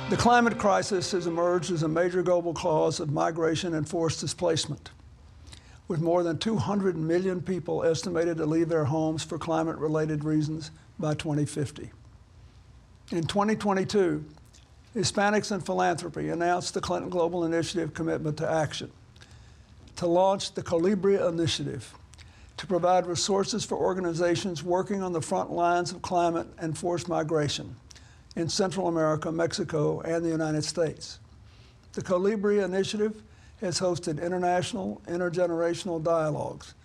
The climate crisis has emerged as a major global cause of migration and forced displacement, with more than 200 million people estimated to leave their homes for climate-related reasons by 2050. In 2022, Hispanics in Philanthropy announced the Clinton Global Initiative commitment to action to launch the Colibri Initiative to provide resources for organizations working on the front lines of climate and forced migration in Central America, Mexico, and the United States. The Colibri Initiative has hosted international, intergenerational dialogues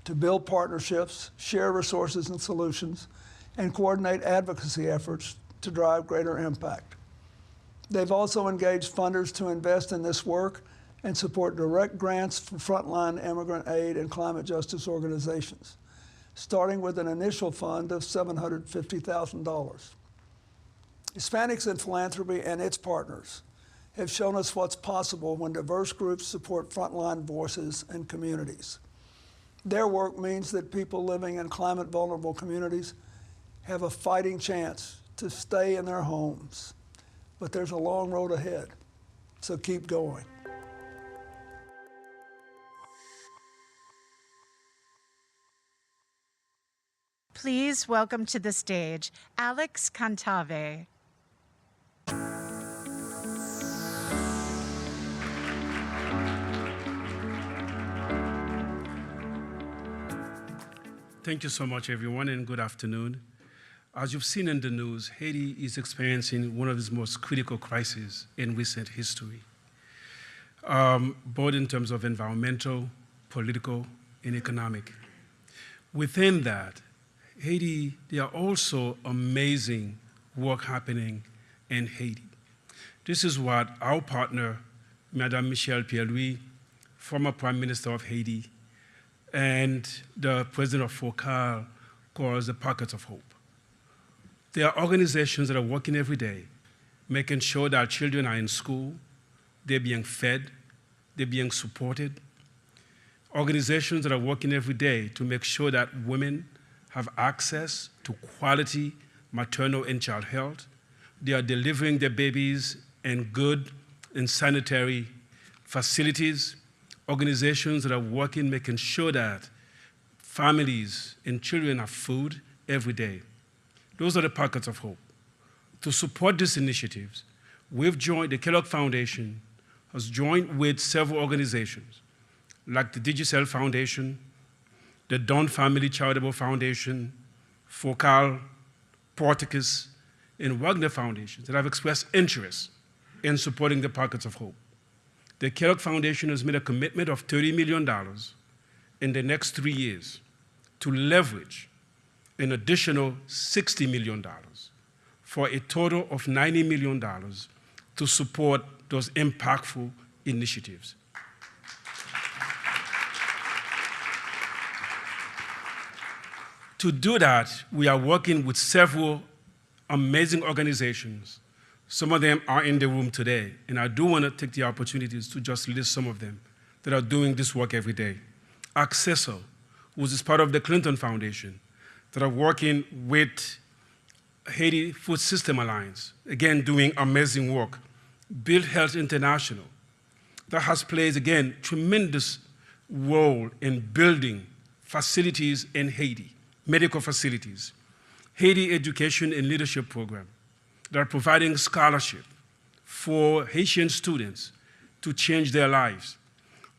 to build partnerships, share resources and solutions, and coordinate advocacy efforts to drive greater impact. They've also engaged funders to invest in this work and support direct grants for frontline immigrant aid and climate justice organizations, starting with an initial fund of $750,000. Hispanics in Philanthropy and its partners have shown us what's possible when diverse groups support frontline voices and communities. Their work means that people living in climate vulnerable communities have a fighting chance to stay in their homes. But there's a long road ahead, so keep going. Please welcome to the stage Alex Cantave. Thank you so much, everyone, and good afternoon. As you've seen in the news, Haiti is experiencing one of its most critical crises in recent history, both in terms of environmental, political, and economic. Within that, Haiti, there are also amazing work happening in Haiti. This is what our partner, Madame Michelle Pierre-Louis, former Prime Minister of Haiti, and the President of FOCAL calls the Pockets of Hope. There are organizations that are working every day, making sure that children are in school, they're being fed, they're being supported. Organizations that are working every day to make sure that women have access to quality maternal and child health. They are delivering their babies in good and sanitary facilities. Organizations that are working, making sure that families and children have food every day. Those are the Pockets of Hope. To support these initiatives, we've joined, the Kellogg Foundation has joined with several organizations like the Digicel Foundation, the Don Family Charitable Foundation, FOCAL, Porticus, and Wagner Foundations that have expressed interest in supporting the Pockets of Hope. The Kellogg Foundation has made a commitment of $30 million in the next 3 years to leverage an additional $60 million for a total of $90 million to support those impactful initiatives. To do that, we are working with several amazing organizations. Some of them are in the room today, and I do want to take the opportunities to just list some of them that are doing this work every day. Accessor, which is part of the Clinton Foundation, that are working with Haiti Food System Alliance, again, doing amazing work. Build Health International, that has played, again, tremendous role in building facilities in Haiti, medical facilities. Haiti Education and Leadership Program, that are providing scholarship for Haitian students to change their lives.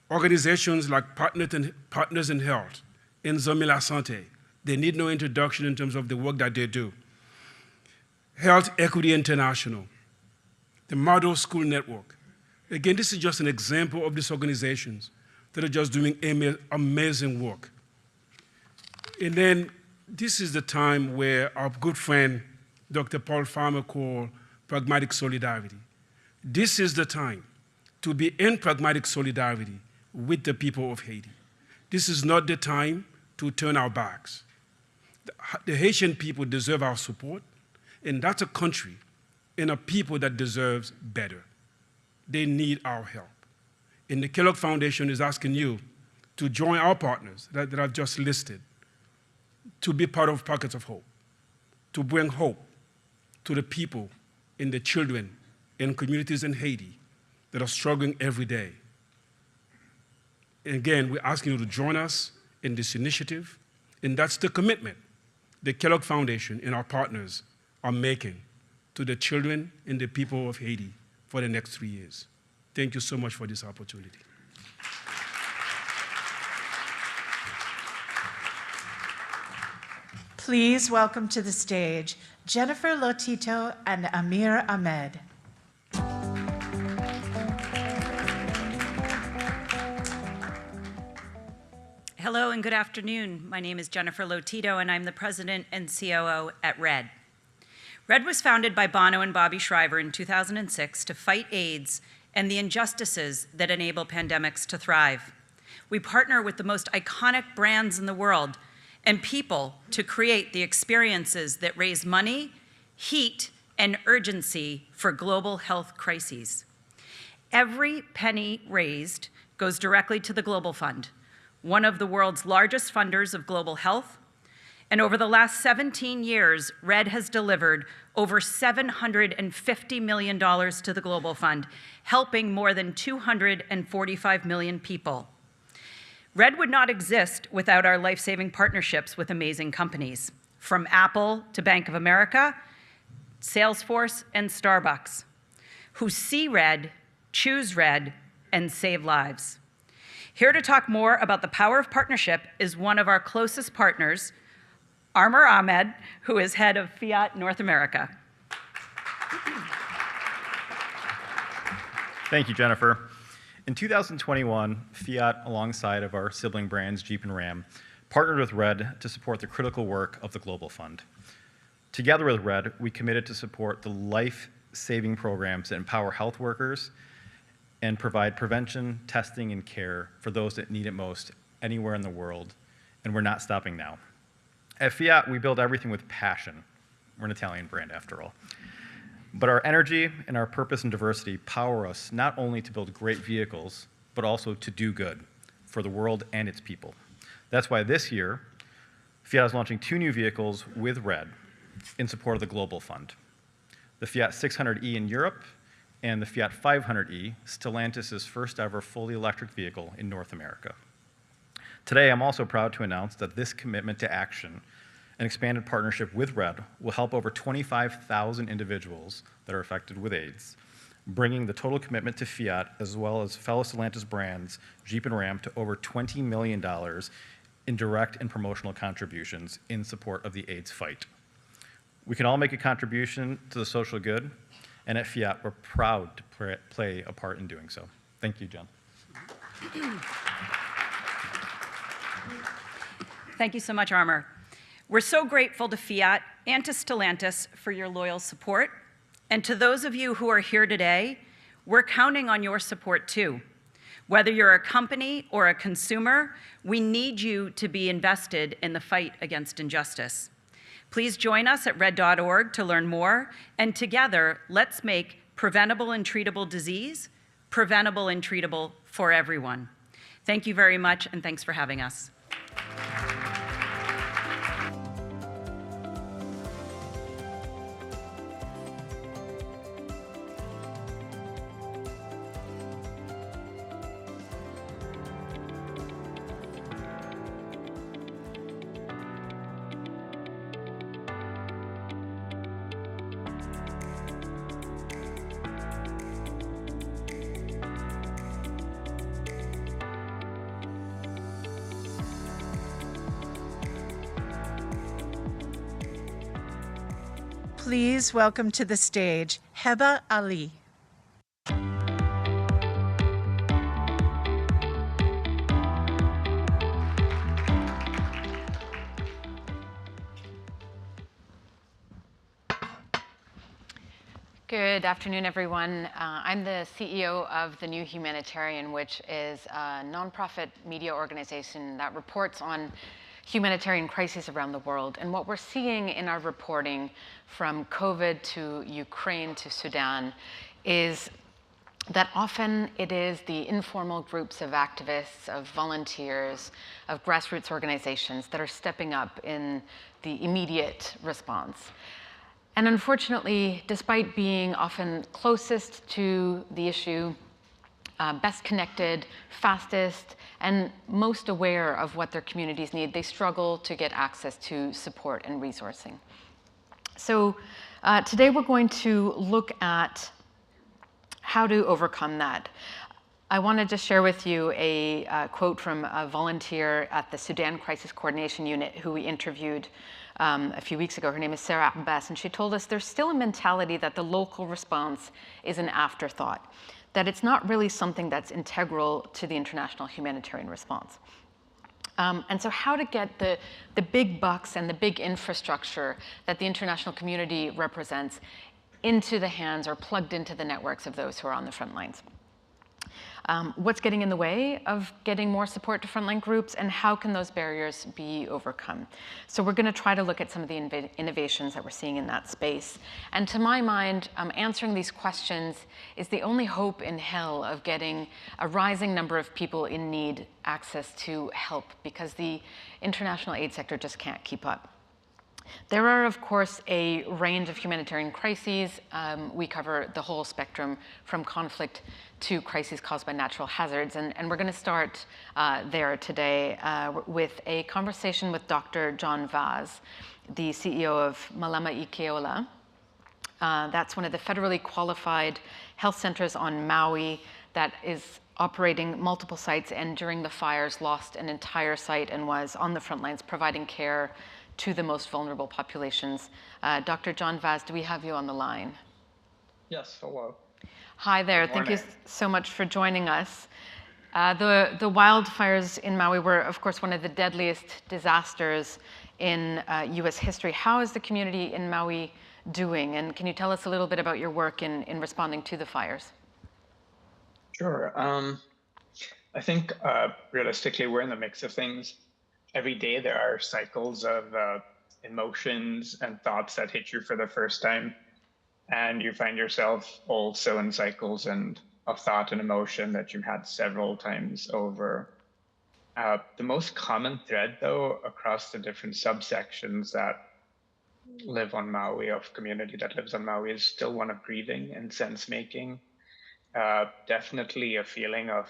Organizations like Partners in Health, Enzomi La Santé, they need no introduction in terms of the work that they do. Health Equity International, the Model School Network. Again, this is just an example of these organizations that are just doing amazing work. And then this is the time where our good friend, Dr. Paul Farmer, called pragmatic solidarity. This is the time to be in pragmatic solidarity with the people of Haiti. This is not the time to turn our backs. The Haitian people deserve our support, and that's a country and a people that deserves better. They need our help. And the Kellogg Foundation is asking you to join our partners that I've just listed to be part of Pockets of Hope, to bring hope to the people and the children in communities in Haiti that are struggling every day. And again, we're asking you to join us in this initiative, and that's the commitment the Kellogg Foundation and our partners are making to the children and the people of Haiti for the next 3 years. Thank you so much for this opportunity. Please welcome to the stage Jennifer Lotito and Amir Ahmed. Hello and good afternoon. My name is Jennifer Lotito, and I'm the president and COO at RED. RED was founded by Bono and Bobby Shriver in 2006 to fight AIDS and the injustices that enable pandemics to thrive. We partner with the most iconic brands in the world and people to create the experiences that raise money, heat, and urgency for global health crises. Every penny raised goes directly to the Global Fund, one of the world's largest funders of global health. And over the last 17 years, RED has delivered over $750 million to the Global Fund, helping more than 245 million people. RED would not exist without our life-saving partnerships with amazing companies, from Apple to Bank of America, Salesforce, and Starbucks, who see RED, choose RED, and save lives. Here to talk more about the power of partnership is one of our closest partners, Amir Ahmed, who is head of Fiat North America. Thank you, Jennifer. In 2021, Fiat, alongside of our sibling brands Jeep and Ram, partnered with RED to support the critical work of the Global Fund. Together with RED, we committed to support the life-saving programs that empower health workers and provide prevention, testing, and care for those that need it most anywhere in the world, and we're not stopping now. At Fiat, we build everything with passion. We're an Italian brand, after all. But our energy and our purpose and diversity power us not only to build great vehicles, but also to do good for the world and its people. That's why this year, Fiat is launching 2 new vehicles with RED in support of the Global Fund. The Fiat 600e in Europe and the Fiat 500e, Stellantis' first ever fully electric vehicle in North America. Today, I'm also proud to announce that this commitment to action and expanded partnership with RED will help over 25,000 individuals that are affected with AIDS, bringing the total commitment to Fiat, as well as fellow Stellantis brands, Jeep and Ram, to over $20 million in direct and promotional contributions in support of the AIDS fight. We can all make a contribution to the social good, and at Fiat, we're proud to play a part in doing so. Thank you, Jen. Thank you so much, Amir. We're so grateful to Fiat and to Stellantis for your loyal support. And to those of you who are here today, we're counting on your support too. Whether you're a company or a consumer, we need you to be invested in the fight against injustice. Please join us at red.org to learn more, and together, let's make preventable and treatable disease preventable and treatable for everyone. Thank you very much, and thanks for having us. Please welcome to the stage Heba Ali. Good afternoon, everyone. I'm the CEO of the new Humanitarian, which is a nonprofit media organization that reports on humanitarian crises around the world. And what we're seeing in our reporting from COVID to Ukraine to Sudan is that often it is the informal groups of activists, of volunteers, of grassroots organizations that are stepping up in the immediate response. And unfortunately, despite being often closest to the issue, best connected, fastest, and most aware of what their communities need, they struggle to get access to support and resourcing. So today we're going to look at how to overcome that. I want to just share with you a quote from a volunteer at the Sudan Crisis Coordination Unit who we interviewed a few weeks ago. Her name is Sarah Abbas, and she told us there's still a mentality that the local response is an afterthought, that it's not really something that's integral to the international humanitarian response. And so how to get the big bucks and the big infrastructure that the international community represents into the hands or plugged into the networks of those who are on the front lines. What's getting in the way of getting more support to frontline groups, and how can those barriers be overcome? So we're going to try to look at some of the innovations that we're seeing in that space. And to my mind, answering these questions is the only hope in hell of getting a rising number of people in need access to help, because the international aid sector just can't keep up. There are, of course, a range of humanitarian crises. We cover the whole spectrum from conflict to crises caused by natural hazards. And we're going to start there today with a conversation with Dr. John Vaz, the CEO of Malama Ikeola. That's one of the federally qualified health centers on Maui that is operating multiple sites, and during the fires lost an entire site and was on the front lines providing care to the most vulnerable populations. Dr. John Vaz, do we have you on the line? Yes, hello. Hi there. Thank you so much for joining us. The wildfires in Maui were, of course, one of the deadliest disasters in US history. How is the community in Maui doing? And can you tell us a little bit about your work in responding to the fires? Sure. I think realistically, we're in the mix of things. Every day there are cycles of emotions and thoughts that hit you for the first time. And you find yourself also in cycles of thought and emotion that you've had several times over. The most common thread, though, across the different subsections that live on Maui, of community that lives on Maui, is still one of grieving and sense making. Definitely a feeling of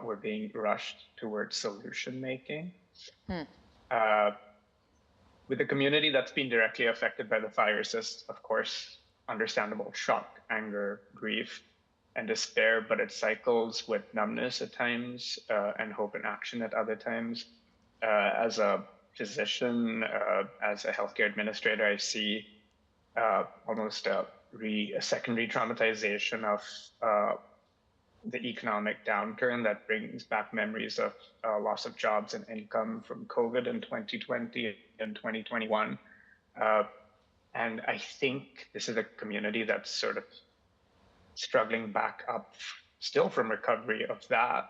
we're being rushed towards solution making. With a community that's been directly affected by the fires, is, of course, understandable shock, anger, grief, and despair, but it cycles with numbness at times and hope and action at other times. As a physician, as a healthcare administrator, I see almost a secondary traumatization of the economic downturn that brings back memories of loss of jobs and income from COVID in 2020 and 2021. And I think this is a community that's sort of struggling back up still from recovery of that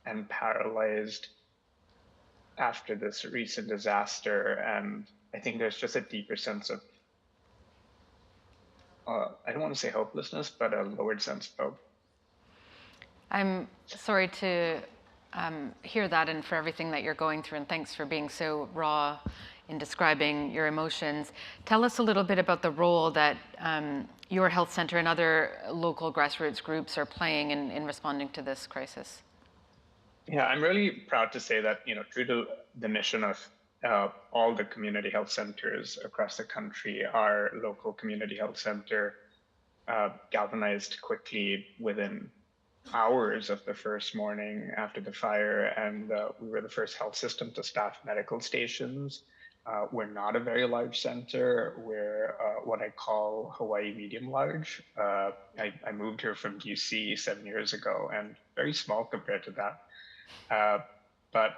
and paralyzed after this recent disaster. And I think there's just a deeper sense of, I don't want to say hopelessness, but a lowered sense of hope. I'm sorry to hear that, and for everything that you're going through, and thanks for being so raw in describing your emotions. Tell us a little bit about the role that your health center and other local grassroots groups are playing in responding to this crisis. Yeah, I'm really proud to say that, true to the mission of all the community health centers across the country, our local community health center galvanized quickly within hours of the first morning after the fire, and we were the first health system to staff medical stations. We're not a very large center. We're what I call Hawaii medium large. I moved here from DC 7 years ago, and very small compared to that. But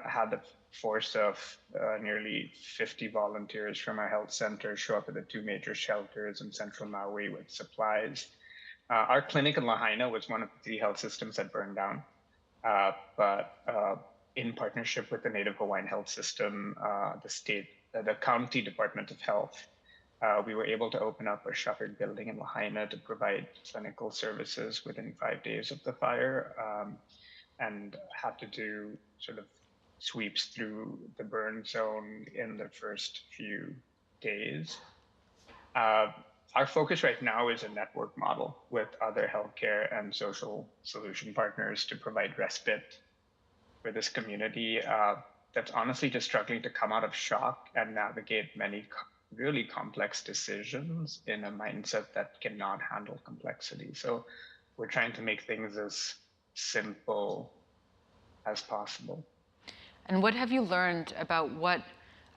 had the force of nearly 50 volunteers from our health center show up at the two major shelters in central Maui with supplies. Our clinic in Lahaina was one of the 3 health systems that burned down, but in partnership with the Native Hawaiian Health System, the County Department of Health, we were able to open up a shuttered building in Lahaina to provide clinical services within 5 days of the fire, and had to do sort of sweeps through the burn zone in the first few days. Our focus right now is a network model with other healthcare and social solution partners to provide respite for this community that's honestly just struggling to come out of shock and navigate many really complex decisions in a mindset that cannot handle complexity. So we're trying to make things as simple as possible. And what have you learned about what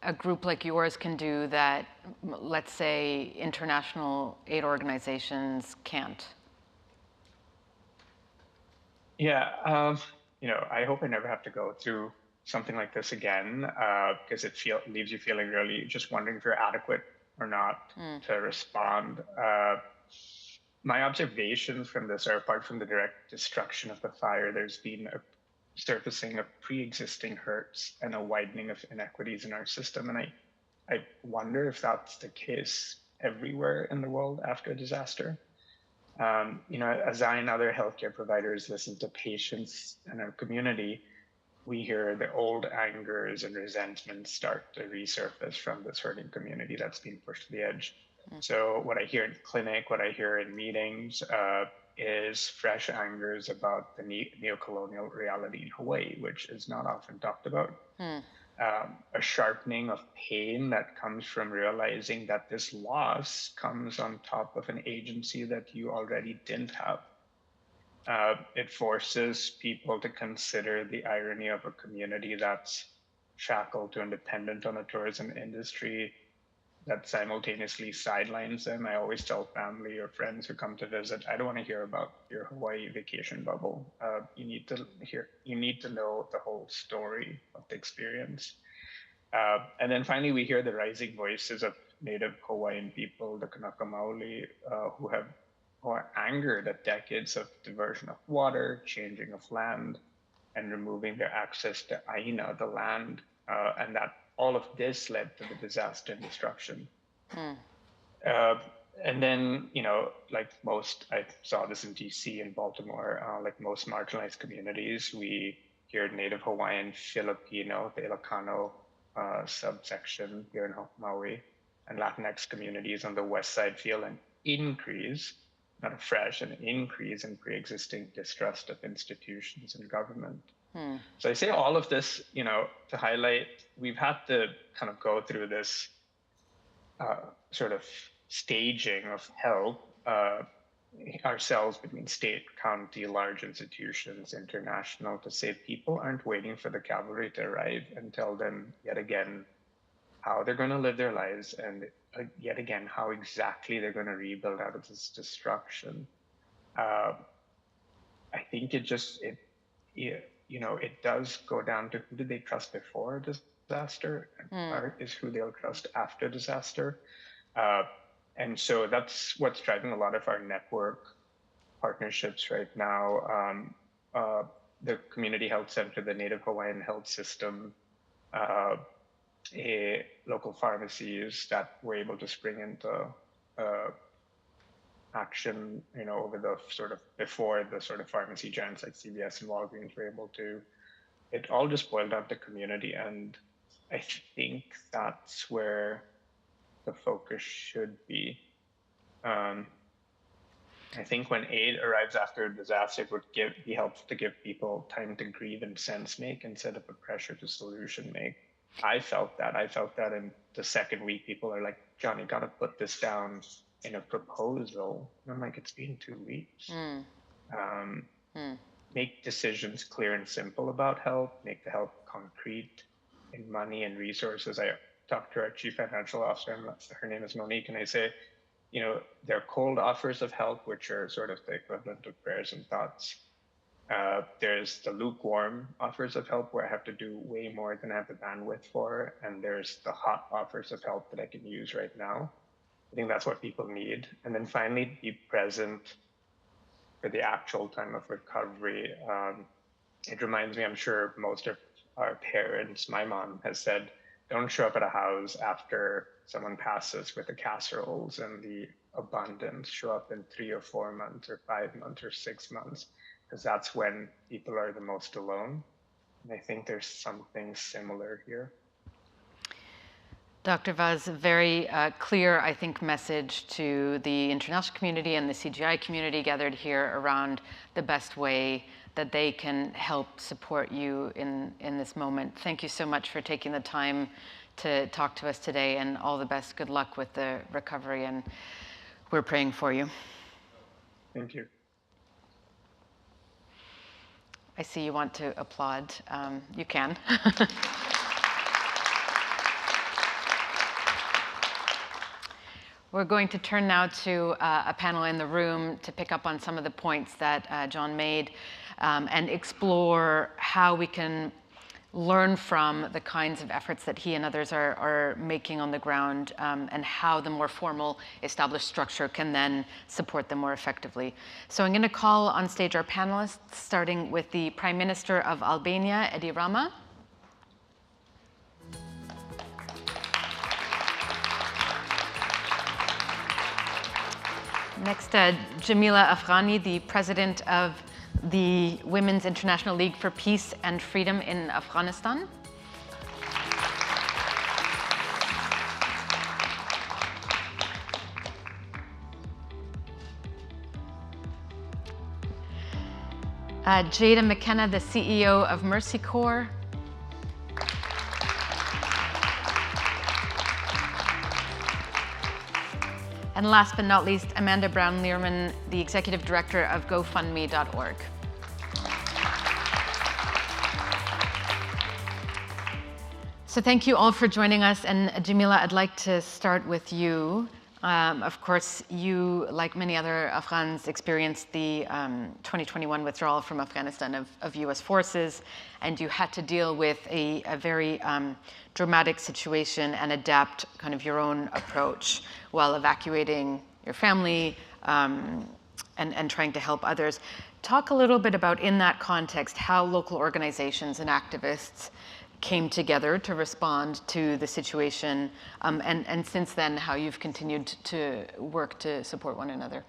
a group like yours can do that, let's say, international aid organizations can't? Yeah, I hope I never have to go through something like this again, because it leaves you feeling really just wondering if you're adequate or not to respond. My observations from this are, apart from the direct destruction of the fire, there's been a surfacing of pre-existing hurts and a widening of inequities in our system. And I wonder if that's the case everywhere in the world after a disaster. As I and other healthcare providers listen to patients in our community, we hear the old angers and resentments start to resurface from this hurting community that's been pushed to the edge. So what I hear in clinic, what I hear in meetings, is fresh angers about the neocolonial reality in Hawaii, which is not often talked about. A sharpening of pain that comes from realizing that this loss comes on top of an agency that you already didn't have. It forces people to consider the irony of a community that's shackled to and dependent on a tourism industry that simultaneously sidelines them. I always tell family or friends who come to visit, I don't want to hear about your Hawaii vacation bubble. You need to know the whole story of the experience. And then finally, we hear the rising voices of Native Hawaiian people, the Kanaka Maoli, who are angered at decades of diversion of water, changing of land, and removing their access to Aina, the land, and that all of this led to the disaster and destruction. And then, like most, I saw this in DC and Baltimore, like most marginalized communities, we hear Native Hawaiian, Filipino, the Ilocano subsection here in Maui, and Latinx communities on the west side feel an increase, not a fresh, an increase in pre-existing distrust of institutions and government. So I say all of this, to highlight, we've had to kind of go through this sort of staging of help ourselves between state, county, large institutions, international, to say people aren't waiting for the cavalry to arrive and tell them yet again how they're going to live their lives, and yet again how exactly they're going to rebuild out of this destruction. I think it does go down to who did they trust before a disaster, or is who they'll trust after disaster. And so that's what's driving a lot of our network partnerships right now. The Community Health Center, the Native Hawaiian Health System, local pharmacies that we're able to spring into action, over the sort of before the sort of pharmacy giants like CVS and Walgreens were able to. It all just boiled down to community, and I think that's where the focus should be. I think when aid arrives after a disaster, it would be helpful to give people time to grieve and sense make instead of a pressure to solution make. I felt that in the second week, people are like, John, you got to put this down in a proposal. And I'm like, it's been 2 weeks. Make decisions clear and simple about help, make the help concrete in money and resources. I talked to our chief financial officer, and her name is Monique, and I say, there are cold offers of help, which are sort of the equivalent of prayers and thoughts. There's the lukewarm offers of help where I have to do way more than I have the bandwidth for. And there's the hot offers of help that I can use right now. I think that's what people need. And then finally, be present for the actual time of recovery. It reminds me, I'm sure most of our parents, my mom has said, don't show up at a house after someone passes with the casseroles and the abundance. Show up in 3 or 4 months or 5 months or 6 months, because that's when people are the most alone. And I think there's something similar here. Dr. Vaz, a very clear, I think, message to the international community and the CGI community gathered here around the best way that they can help support you in this moment. Thank you so much for taking the time to talk to us today, and all the best. Good luck with the recovery, and we're praying for you. Thank you. I see you want to applaud. You can. We're going to turn now to a panel in the room to pick up on some of the points that John made and explore how we can learn from the kinds of efforts that he and others are making on the ground, and how the more formal established structure can then support them more effectively. So I'm going to call on stage our panelists, starting with the Prime Minister of Albania, Edi Rama. Next, Jamila Afghani, the President of the Women's International League for Peace and Freedom in Afghanistan. Jada McKenna, the CEO of Mercy Corps. And last but not least, Amanda Brown-Learman, the Executive Director of GoFundMe.org. So thank you all for joining us. And Jamila, I'd like to start with you. Of course, you, like many other Afghans, experienced the 2021 withdrawal from Afghanistan of US forces, and you had to deal with a very dramatic situation and adapt kind of your own approach while evacuating your family and trying to help others. Talk a little bit about, in that context, how local organizations and activists came together to respond to the situation, and since then, how you've continued to work to support one another.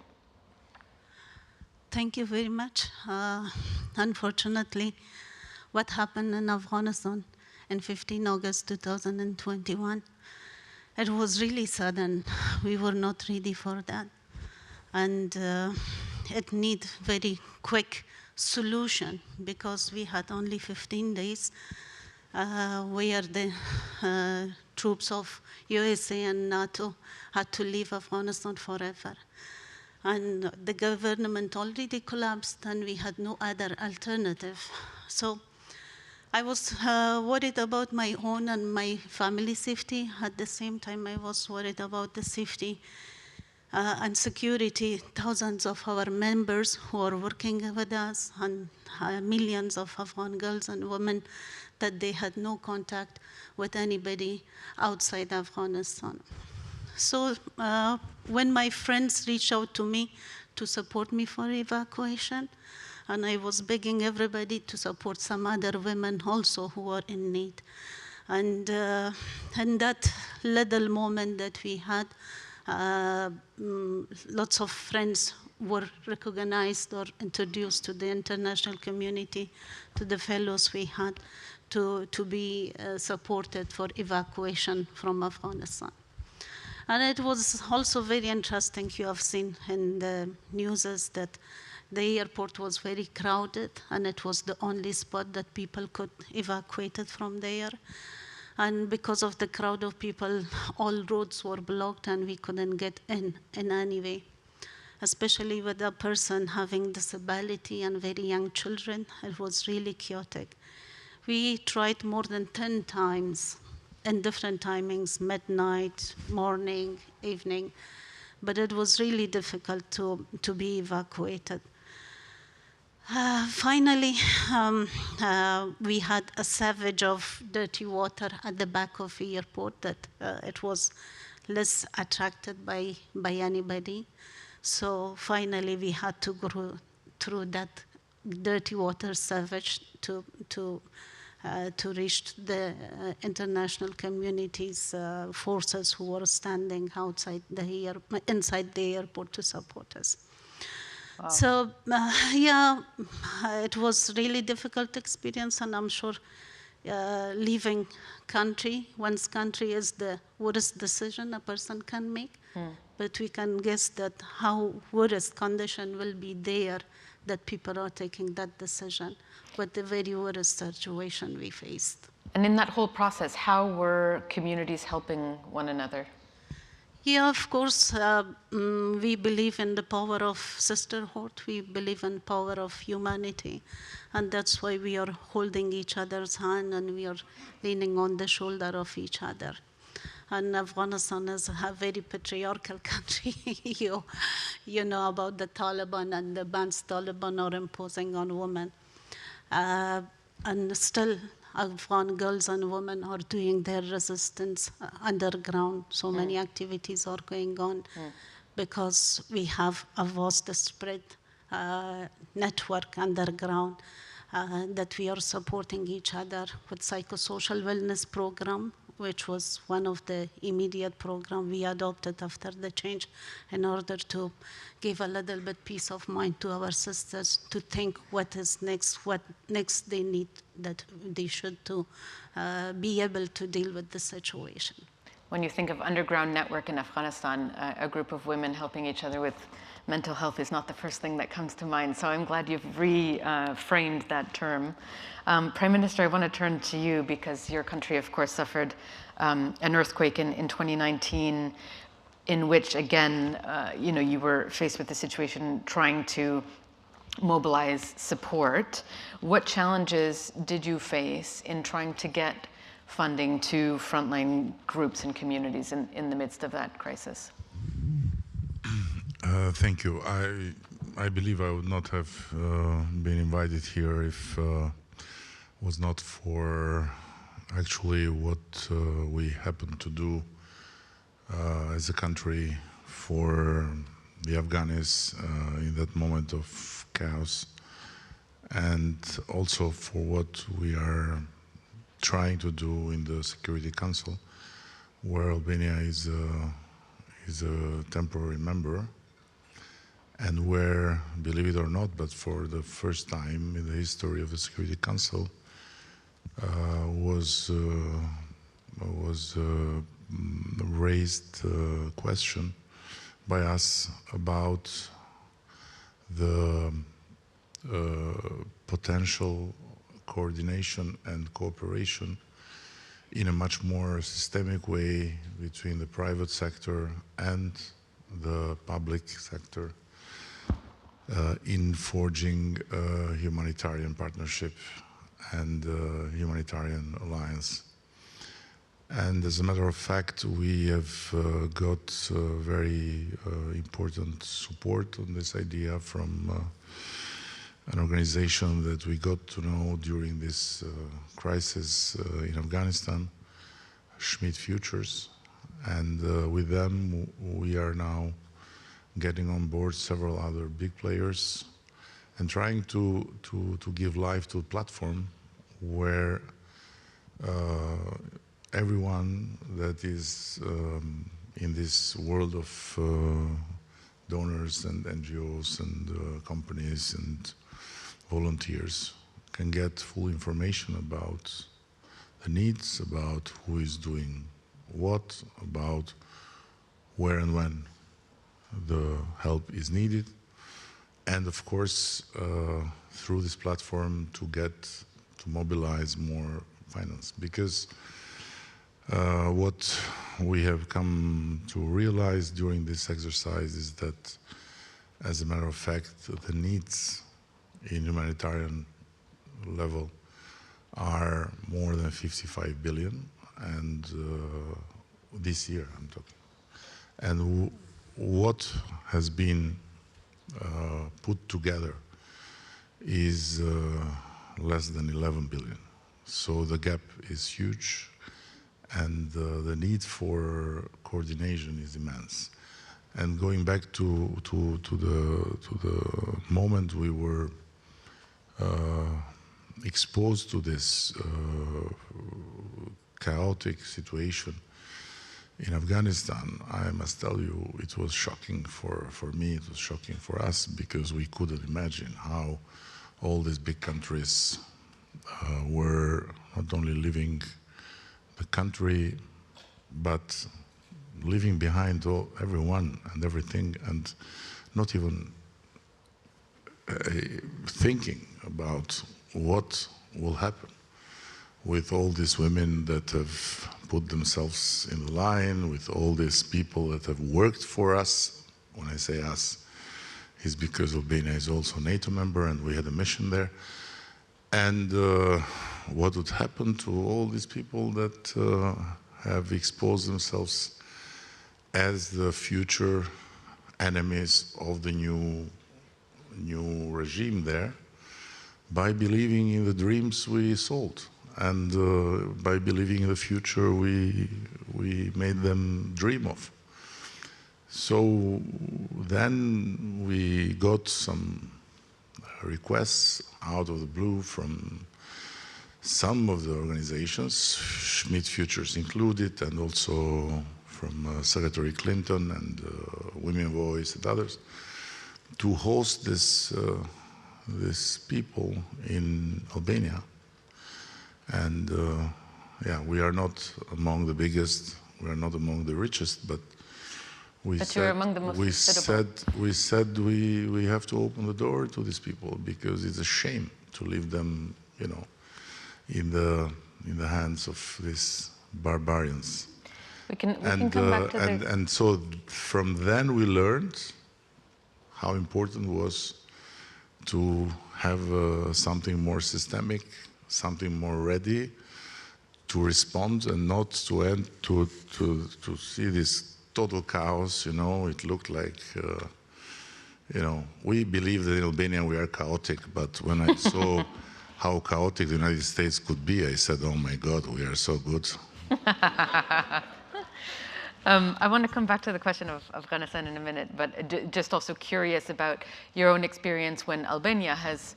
Thank you very much. Unfortunately, what happened in Afghanistan on 15 August 2021, it was really sudden. We were not ready for that. And it needs very quick solution, because we had only 15 days where the troops of USA and NATO had to leave Afghanistan forever. And the government already collapsed, and we had no other alternative. So I was worried about my own and my family safety. At the same time, I was worried about the safety and security, thousands of our members who are working with us, and millions of Afghan girls and women that they had no contact with anybody outside Afghanistan. So when my friends reached out to me to support me for evacuation, and I was begging everybody to support some other women also who are in need. And that little moment that we had, lots of friends were recognized or introduced to the international community, to the fellows we had, to be supported for evacuation from Afghanistan. And it was also very interesting, you have seen in the news, that the airport was very crowded, and it was the only spot that people could evacuate it from there. And because of the crowd of people, all roads were blocked, and we couldn't get in any way. Especially with a person having disability and very young children, it was really chaotic. We tried more than 10 times in different timings, midnight, morning, evening, but it was really difficult to be evacuated. Finally, we had a savage of dirty water at the back of the airport that it was less attracted by anybody. So finally, we had to go through that dirty water savage to reach the international community's forces who were standing inside the airport to support us. So, yeah, it was really difficult experience, and I'm sure leaving country, one's country is the worst decision a person can make. But we can guess that how worst condition will be there that people are taking that decision. But the very worst situation we faced. And in that whole process, how were communities helping one another? Yeah, of course, we believe in the power of sisterhood. We believe in power of humanity. And that's why we are holding each other's hand and we are leaning on the shoulder of each other. And Afghanistan is a very patriarchal country. you know about the Taliban and the bans Taliban are imposing on women. And still, Afghan girls and women are doing their resistance underground. So many activities are going on because we have a vast spread network underground that we are supporting each other with psychosocial wellness program, which was one of the immediate program we adopted after the change in order to give a little bit peace of mind to our sisters to think what is next, what next they need, that they should to be able to deal with the situation. When you think of underground network in Afghanistan, a group of women helping each other with mental health is not the first thing that comes to mind. So I'm glad you've reframed that term. Prime Minister, I want to turn to you because your country, of course, suffered an earthquake in 2019 in which, again, you were faced with the situation trying to mobilize support. What challenges did you face in trying to get funding to frontline groups and communities in the midst of that crisis? Thank you. I believe I would not have been invited here if was not for actually what we happened to do as a country for the Afghans in that moment of chaos, and also for what we are trying to do in the Security Council, where Albania is a temporary member, and where, believe it or not, but for the first time in the history of the Security Council, was raised question by us about the potential coordination and cooperation in a much more systemic way between the private sector and the public sector in forging a humanitarian partnership and humanitarian alliance. And as a matter of fact, we have got very important support on this idea from an organization that we got to know during this crisis in Afghanistan, Schmidt Futures. And with them, we are now getting on board several other big players and trying to give life to a platform where everyone that is in this world of donors and NGOs and companies and volunteers can get full information about the needs, about who is doing what, about where and when the help is needed, and of course through this platform to mobilize more finance, because what we have come to realize during this exercise is that, as a matter of fact, the needs in humanitarian level are more than 55 billion, and this year I'm talking. And what has been put together is less than 11 billion. So the gap is huge, and the need for coordination is immense. And going back to the moment we were exposed to this chaotic situation, in Afghanistan, I must tell you, it was shocking for me, it was shocking for us, because we couldn't imagine how all these big countries were not only leaving the country, but leaving behind everyone and everything, and not even thinking about what will happen with all these women that have put themselves in the line, with all these people that have worked for us. When I say us, it's because Albania is also a NATO member and we had a mission there. And what would happen to all these people that have exposed themselves as the future enemies of the new regime there, by believing in the dreams we sold, and by believing in the future we made them dream of. So then we got some requests out of the blue from some of the organizations, Schmidt Futures included, and also from Secretary Clinton and Women Voice and others, to host this people in Albania. And yeah, we are not among the biggest, we are not among the richest, but we said we have to open the door to these people, because it's a shame to leave them, you know, in the hands of these barbarians. We can come back to and so from then we learned how important it was to have something more systemic, something more ready to respond, and not to end to see this total chaos. You know, it looked like you know, we believe that in Albania we are chaotic, but when I saw how chaotic the United States could be, I said, oh my God, we are so good. I want to come back to the question of Afghanistan in a minute, but just also curious about your own experience when Albania has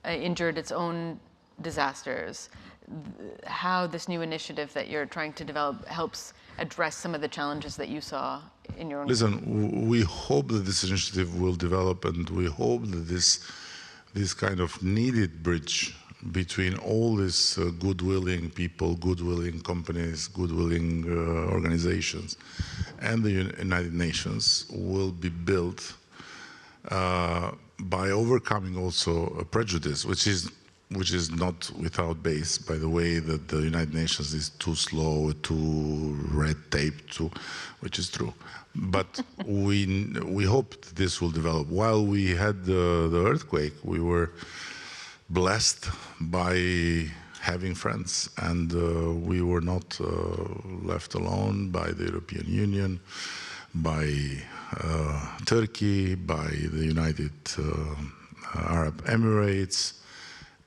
endured its own disasters, how this new initiative that you're trying to develop helps address some of the challenges that you saw in your own. Listen, we hope that this initiative will develop, and we hope that this kind of needed bridge between all these good-willing people, good-willing companies, good-willing organizations, and the United Nations will be built by overcoming also a prejudice, which is not without base, by the way, that the United Nations is too slow, too red tape, which is true. But we hope that this will develop. While we had the earthquake, we were blessed by having friends, and we were not left alone by the European Union, by Turkey, by the United Arab Emirates,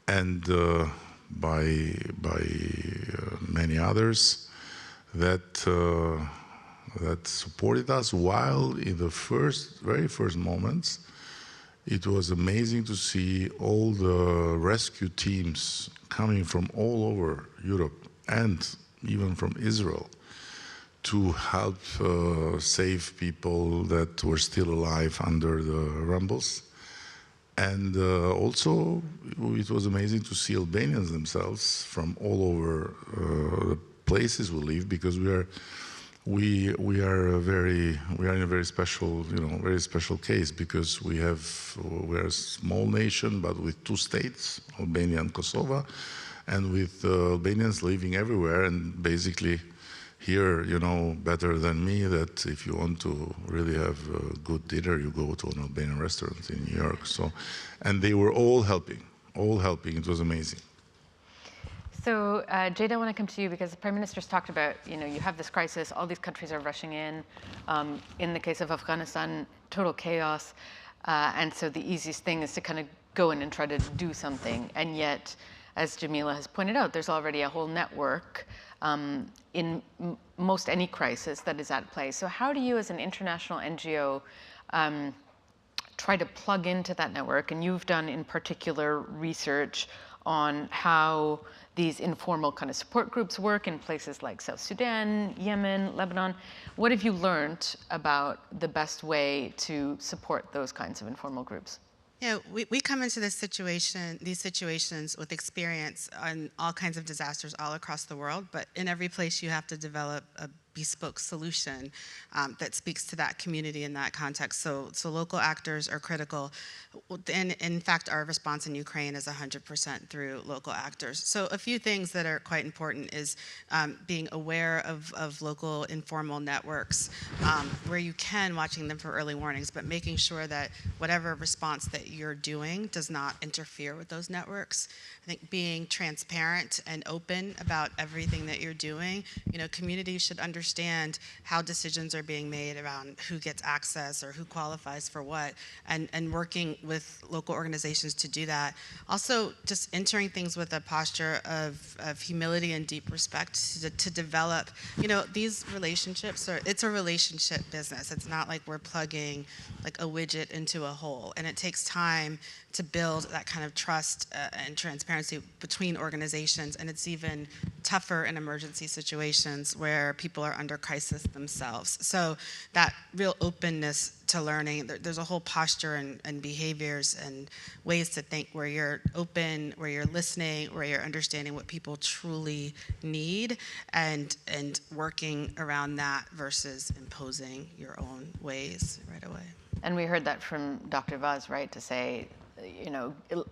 and by many others that supported us, while in the very first moments, it was amazing to see all the rescue teams coming from all over Europe and even from Israel to help save people that were still alive under the rumbles. And also, it was amazing to see Albanians themselves from all over the places we live, because we are in a very special, very special case, because we're a small nation, but with two states, Albania and Kosovo, and with Albanians living everywhere. And basically, here, you know better than me that if you want to really have a good dinner, you go to an Albanian restaurant in New York. So, and they were all helping. It was amazing. So, Jada, I want to come to you, because the Prime Minister's talked about, you have this crisis, all these countries are rushing in. In the case of Afghanistan, total chaos. And so the easiest thing is to kind of go in and try to do something. And yet, as Jamila has pointed out, there's already a whole network in most any crisis that is at play. So how do you, as an international NGO, try to plug into that network? And you've done, in particular, research on how these informal kind of support groups work in places like South Sudan, Yemen, Lebanon. What have you learned about the best way to support those kinds of informal groups? Yeah, we come into these situations with experience on all kinds of disasters all across the world, but in every place you have to develop a bespoke solution that speaks to that community in that context. So local actors are critical. And in fact, our response in Ukraine is 100% through local actors. So a few things that are quite important is being aware of local informal networks where you can, watching them for early warnings, but making sure that whatever response that you're doing does not interfere with those networks. I think being transparent and open about everything that you're doing, communities should understand how decisions are being made around who gets access or who qualifies for what, and working with local organizations to do that. Also, just entering things with a posture of humility and deep respect to develop, these relationships it's a relationship business. It's not like we're plugging like a widget into a hole, and it takes time to build that kind of trust and transparency between organizations, and it's even tougher in emergency situations where people are under crisis themselves. So that real openness to learning, there's a whole posture and behaviors and ways to think where you're open, where you're listening, where you're understanding what people truly need, and working around that versus imposing your own ways right away. And we heard that from Dr. Vaz, right, to say,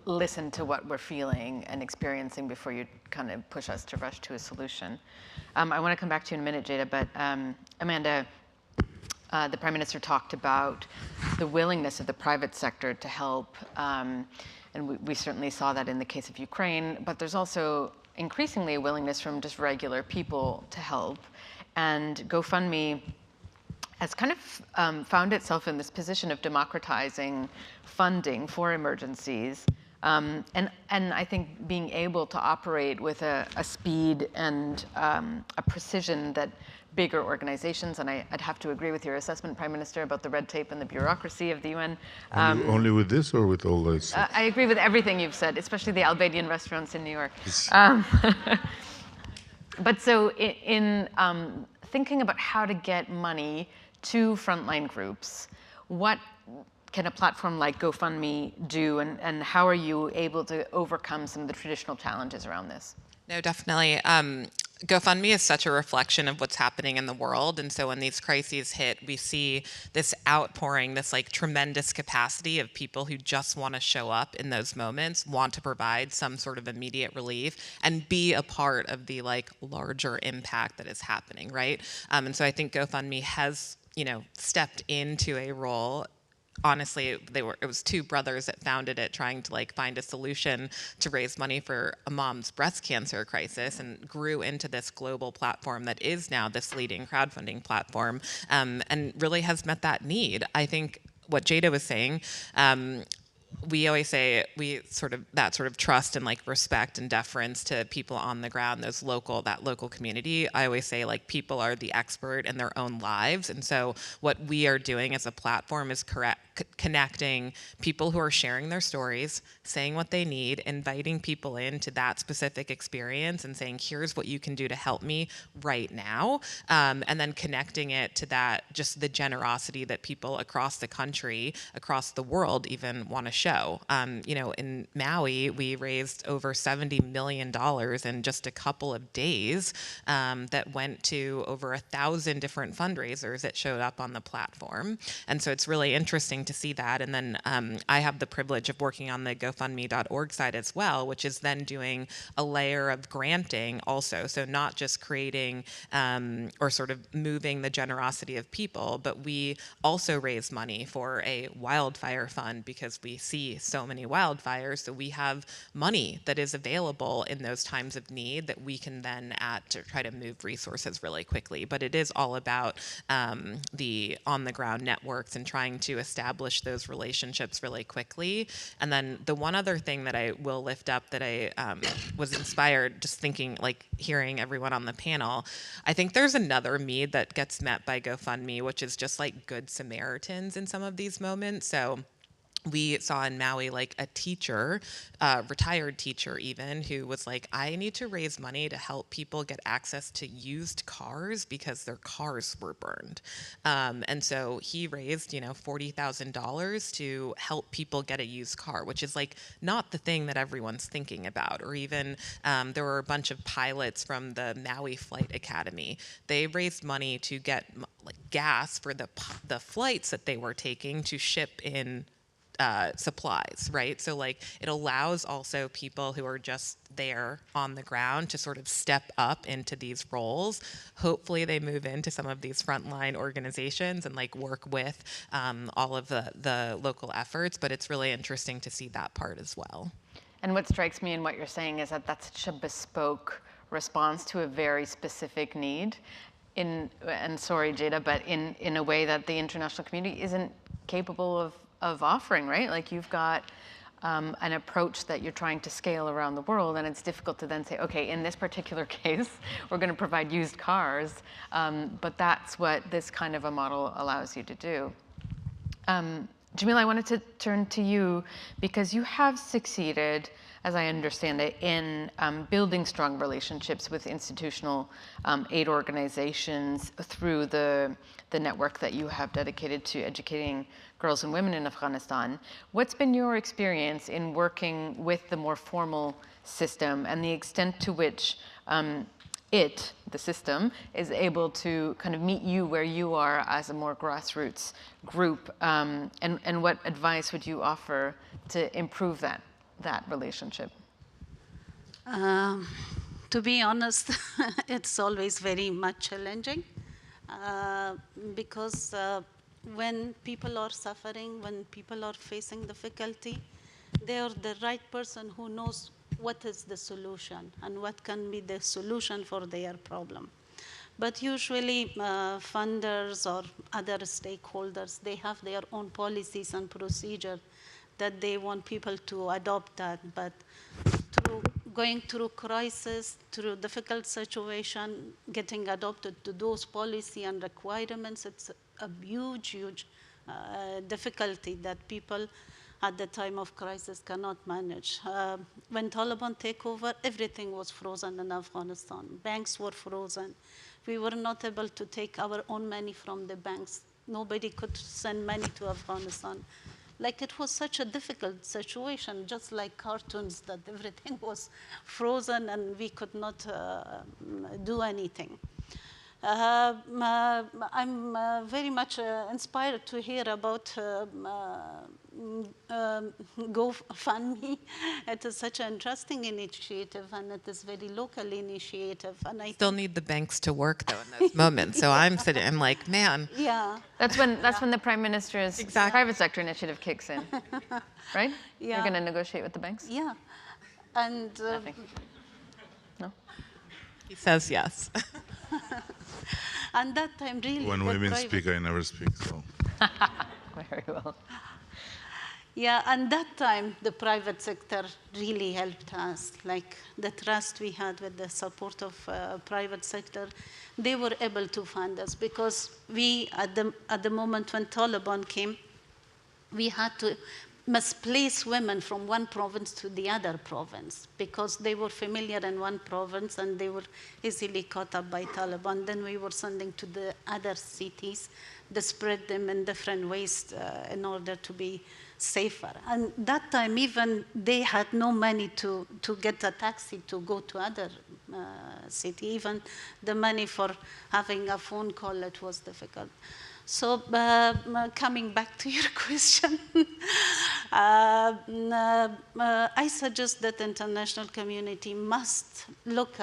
listen to what we're feeling and experiencing before you kind of push us to rush to a solution. I want to come back to you in a minute, Jada, but Amanda, the Prime Minister talked about the willingness of the private sector to help, and we certainly saw that in the case of Ukraine, but there's also increasingly a willingness from just regular people to help. And GoFundMe has kind of found itself in this position of democratizing funding for emergencies, and I think being able to operate with a speed and a precision that bigger organizations, and I'd have to agree with your assessment, Prime Minister, about the red tape and the bureaucracy of the UN. Only with this or with all this? I agree with everything you've said, especially the Albanian restaurants in New York. But so in thinking about how to get money to frontline groups, what can a platform like GoFundMe do, and how are you able to overcome some of the traditional challenges around this? No, definitely. GoFundMe is such a reflection of what's happening in the world. And so when these crises hit, we see this outpouring, this like tremendous capacity of people who just want to show up in those moments, want to provide some sort of immediate relief and be a part of the like larger impact that is happening, right? And so I think GoFundMe has, stepped into a role. Honestly, it was two brothers that founded it, trying to like find a solution to raise money for a mom's breast cancer crisis, and grew into this global platform that is now this leading crowdfunding platform, and really has met that need. I think what Jada was saying, we always say that sort of trust and like respect and deference to people on the ground, that local community. I always say like people are the expert in their own lives, and so what we are doing as a platform is connecting people who are sharing their stories, saying what they need, inviting people into that specific experience and saying, here's what you can do to help me right now, and then connecting it to that, just the generosity that people across the country, across the world even want to show. In Maui, we raised over $70 million in just a couple of days that went to over 1,000 different fundraisers that showed up on the platform. And so it's really interesting to see that. And then I have the privilege of working on the GoFundMe.org side as well, which is then doing a layer of granting also. So not just creating or sort of moving the generosity of people, but we also raise money for a wildfire fund because we see so many wildfires. So we have money that is available in those times of need that we can then add to try to move resources really quickly. But it is all about the on-the-ground networks and trying to establish those relationships really quickly. And then the one other thing that I will lift up that I was inspired just thinking, like hearing everyone on the panel, I think there's another need that gets met by GoFundMe, which is just like good Samaritans in some of these moments. So we saw in Maui like a teacher, retired teacher even, who was like, I need to raise money to help people get access to used cars because their cars were burned. And so he raised, $40,000 to help people get a used car, which is like not the thing that everyone's thinking about. Or even there were a bunch of pilots from the Maui Flight Academy. They raised money to get like gas for the flights that they were taking to ship in supplies, right? So like it allows also people who are just there on the ground to sort of step up into these roles. Hopefully they move into some of these frontline organizations and like work with all of the local efforts, but it's really interesting to see that part as well. And what strikes me in what you're saying is that that's such a bespoke response to a very specific need and sorry, Jada, but in a way that the international community isn't capable of offering, right? Like you've got an approach that you're trying to scale around the world, and it's difficult to then say, okay, in this particular case, we're going to provide used cars, but that's what this kind of a model allows you to do. Jamila, I wanted to turn to you because you have succeeded, as I understand it, in building strong relationships with institutional aid organizations through the network that you have dedicated to educating girls and women in Afghanistan. What's been your experience in working with the more formal system and the extent to which the system, is able to kind of meet you where you are as a more grassroots group, and what advice would you offer to improve that relationship? To be honest, it's always very much challenging because when people are suffering, when people are facing difficulty, they are the right person who knows what is the solution and what can be the solution for their problem. But usually funders or other stakeholders, they have their own policies and procedure that they want people to adopt that. But going through crisis, through difficult situation, getting adopted to those policy and requirements, it's a huge difficulty that people at the time of crisis cannot manage. When Taliban take over, everything was frozen in Afghanistan. Banks were frozen. We were not able to take our own money from the banks. Nobody could send money to Afghanistan. Like it was such a difficult situation, just like cartoons, that everything was frozen and we could not do anything. I'm very much inspired to hear about GoFundMe. It is such an interesting initiative, and it is very local initiative. And I still need the banks to work though in those moments. So I'm like, man. Yeah. That's when the Prime Minister's private sector initiative kicks in, right? Yeah. You're going to negotiate with the banks? Yeah. And no. He says yes. And that time, really. When women speak, I never speak. So. Very well. Yeah, and that time, the private sector really helped us. Like the trust we had with the support of private sector, they were able to fund us because we, at the moment when Taliban came, we had to misplace women from one province to the other province because they were familiar in one province and they were easily caught up by Taliban. Then we were sending to the other cities to spread them in different ways in order to be safer. And that time, even they had no money to get a taxi to go to other city. Even the money for having a phone call, it was difficult. So coming back to your question, I suggest that the international community must look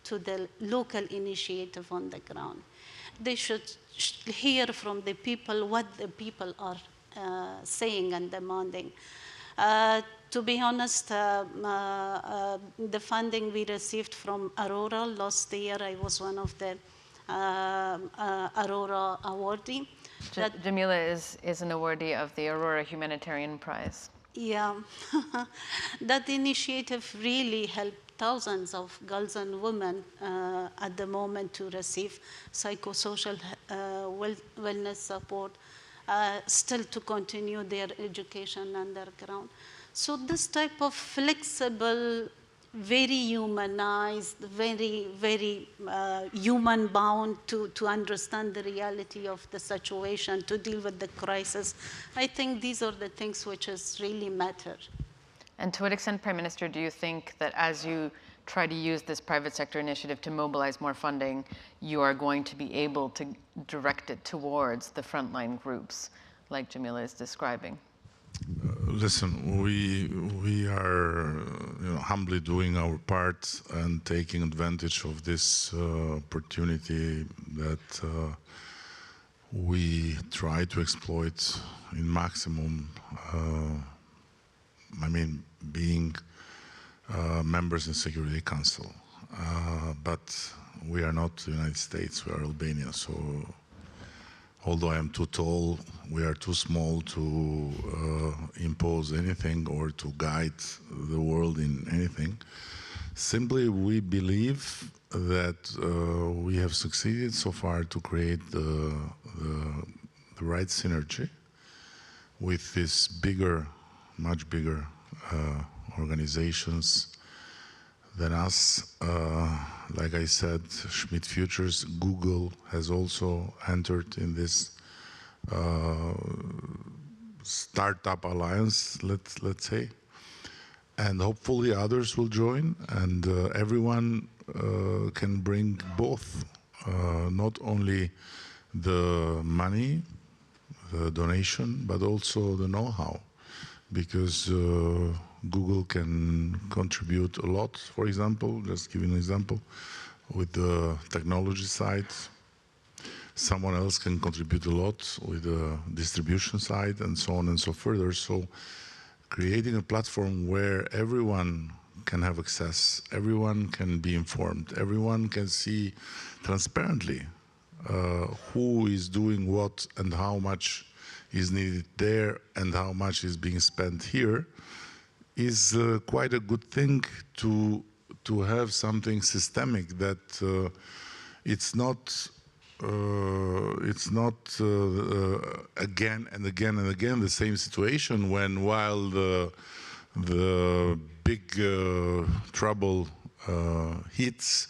to the local initiative on the ground. They should hear from the people what the people are saying and demanding. To be honest, the funding we received from Aurora last year, I was one of the Aurora awardee. Jamila is an awardee of the Aurora Humanitarian Prize. Yeah, that initiative really helped thousands of girls and women at the moment to receive psychosocial wellness support, still to continue their education underground. So this type of flexible, very humanized, very human bound to understand the reality of the situation, to deal with the crisis. I think these are the things which is really matter. And to what extent, Prime Minister, do you think that as you try to use this private sector initiative to mobilize more funding, you are going to be able to direct it towards the frontline groups like Jamila is describing? Listen, we are humbly doing our part and taking advantage of this opportunity that we try to exploit in maximum. Being members in Security Council, but we are not the United States. We are Albania. So, although I am too tall, we are too small to impose anything or to guide the world in anything. Simply, we believe that we have succeeded so far to create the right synergy with this bigger, much bigger organizations than us. Like I said, Schmidt Futures, Google has also entered in this startup alliance, let's say, and hopefully others will join, and everyone can bring both, not only the money, the donation, but also the know-how, because Google can contribute a lot, for example, just giving an example, with the technology side. Someone else can contribute a lot with the distribution side, and so on and so further. So creating a platform where everyone can have access, everyone can be informed, everyone can see transparently who is doing what and how much is needed there and how much is being spent here, is quite a good thing to have something systemic that it's not again and again and again the same situation when while the big trouble hits,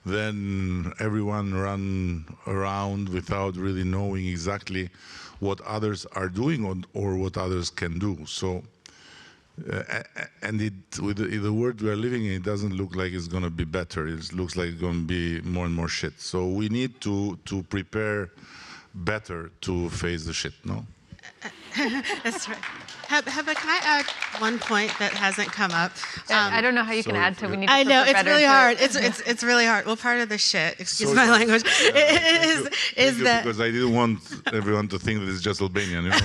then everyone run around without really knowing exactly what others are doing or what others can do. So, and with the world we are living in, it doesn't look like it's going to be better. It looks like it's going to be more and more shit. So we need to prepare better to face the shit, no? That's right. Heba, can I add one point that hasn't come up? I don't know how you can add to. We need to I know, it's better really to- hard. It's really hard. Well, part of the shit, excuse my language, is that because I didn't want everyone to think that it's just Albanian. You know?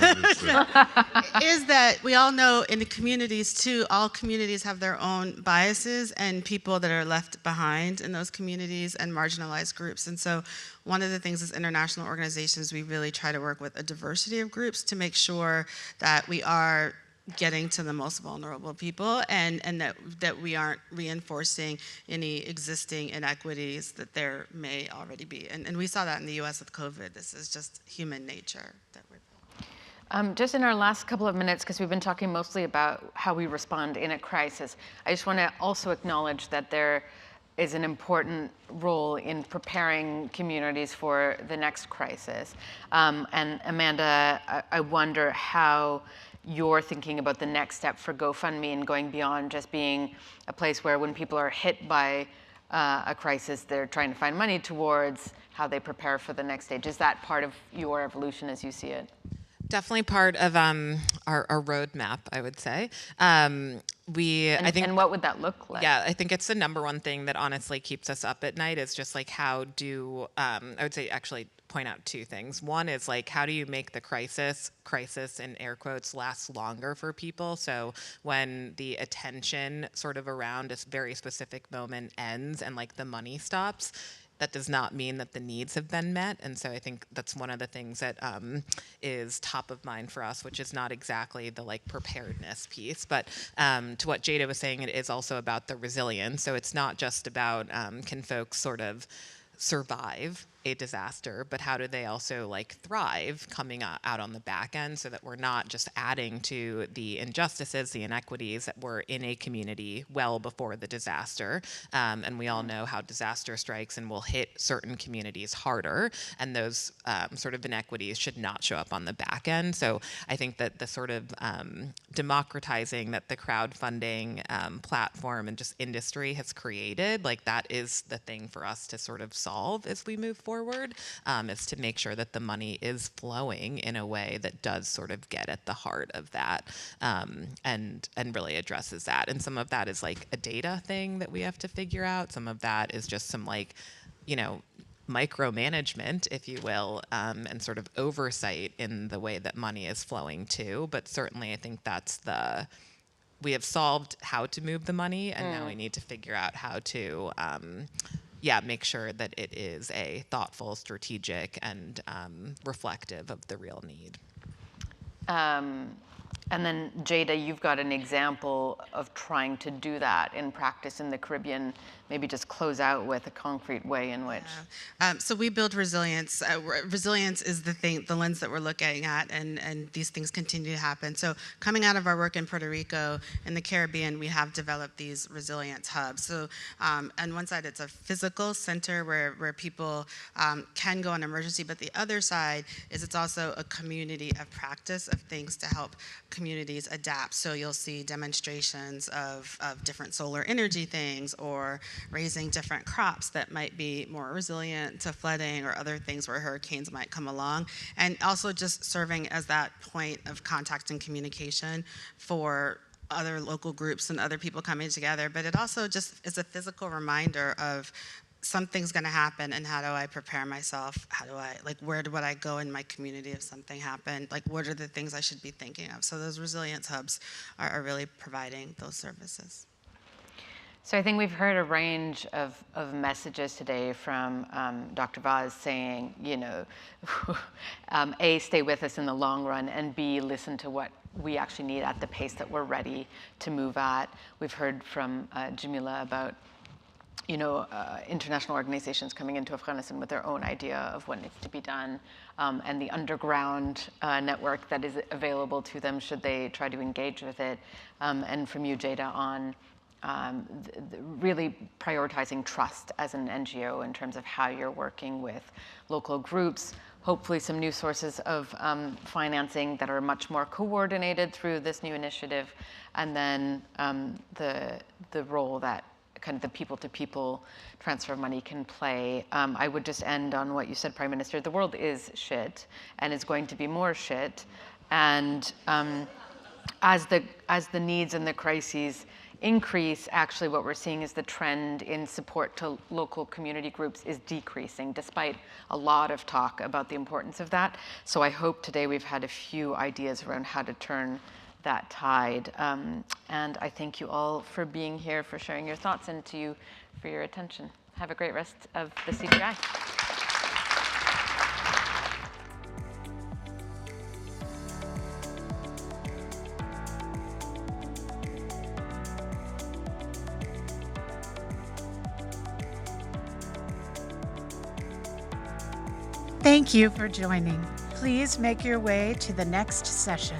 is that we all know in the communities too, all communities have their own biases and people that are left behind in those communities and marginalized groups. And so one of the things as international organizations, we really try to work with a diversity of groups to make sure that we are getting to the most vulnerable people and that we aren't reinforcing any existing inequities that there may already be. And we saw that in the US with COVID. This is just human nature that we're Just in our last couple of minutes, because we've been talking mostly about how we respond in a crisis, I just want to also acknowledge that there is an important role in preparing communities for the next crisis. And Amanda, I wonder how you're thinking about the next step for GoFundMe and going beyond just being a place where when people are hit by a crisis, they're trying to find money towards how they prepare for the next stage. Is that part of your evolution as you see it? Definitely part of our roadmap, I would say. I think, and what would that look like? Yeah, I think it's the number one thing that honestly keeps us up at night is just like how do, I would say actually point out two things. One is like, how do you make the crisis in air quotes last longer for people? So when the attention sort of around a very specific moment ends and like the money stops, that does not mean that the needs have been met. And so I think that's one of the things that is top of mind for us, which is not exactly the like preparedness piece, but to what Jada was saying, it is also about the resilience. So it's not just about can folks sort of survive a disaster, but how do they also like thrive coming out on the back end, so that we're not just adding to the injustices, the inequities that were in a community well before the disaster. And we all know how disaster strikes and will hit certain communities harder, and those sort of inequities should not show up on the back end. So I think that the sort of democratizing that the crowdfunding platform and just industry has created, like that is the thing for us to sort of solve as we move forward, is to make sure that the money is flowing in a way that does sort of get at the heart of that, and really addresses that. And some of that is like a data thing that we have to figure out. Some of that is just some like, micromanagement, if you will, and sort of oversight in the way that money is flowing too. But certainly I think we have solved how to move the money, and now we need to figure out how to make sure that it is a thoughtful, strategic, and reflective of the real need. And then Jada, you've got an example of trying to do that in practice in the Caribbean. Maybe just close out with a concrete way in which. So we build resilience. Resilience is the lens that we're looking at, and these things continue to happen. So coming out of our work in Puerto Rico, in the Caribbean, we have developed these resilience hubs. So on one side, it's a physical center where people can go on emergency, but the other side is it's also a community of practice of things to help communities adapt. So you'll see demonstrations of different solar energy things, or raising different crops that might be more resilient to flooding or other things where hurricanes might come along. And also just serving as that point of contact and communication for other local groups and other people coming together. But it also just is a physical reminder of something's going to happen, and how do I prepare myself? Where would I go in my community if something happened? Like, what are the things I should be thinking of? So those resilience hubs are really providing those services. So I think we've heard a range of messages today from Dr. Vaz saying, A, stay with us in the long run, and B, listen to what we actually need at the pace that we're ready to move at. We've heard from Jamila about international organizations coming into Afghanistan with their own idea of what needs to be done, and the underground network that is available to them should they try to engage with it. And from you, Jada, on really prioritizing trust as an NGO in terms of how you're working with local groups, hopefully some new sources of financing that are much more coordinated through this new initiative, and then the role that kind of the people-to-people transfer of money can play. I would just end on what you said, Prime Minister. The world is shit, and is going to be more shit. And as the needs and the crises increase, actually what we're seeing is the trend in support to local community groups is decreasing, despite a lot of talk about the importance of that. So I hope today we've had a few ideas around how to turn that tide. And I thank you all for being here, for sharing your thoughts, and to you for your attention. Have a great rest of the CPI. Thank you for joining. Please make your way to the next session.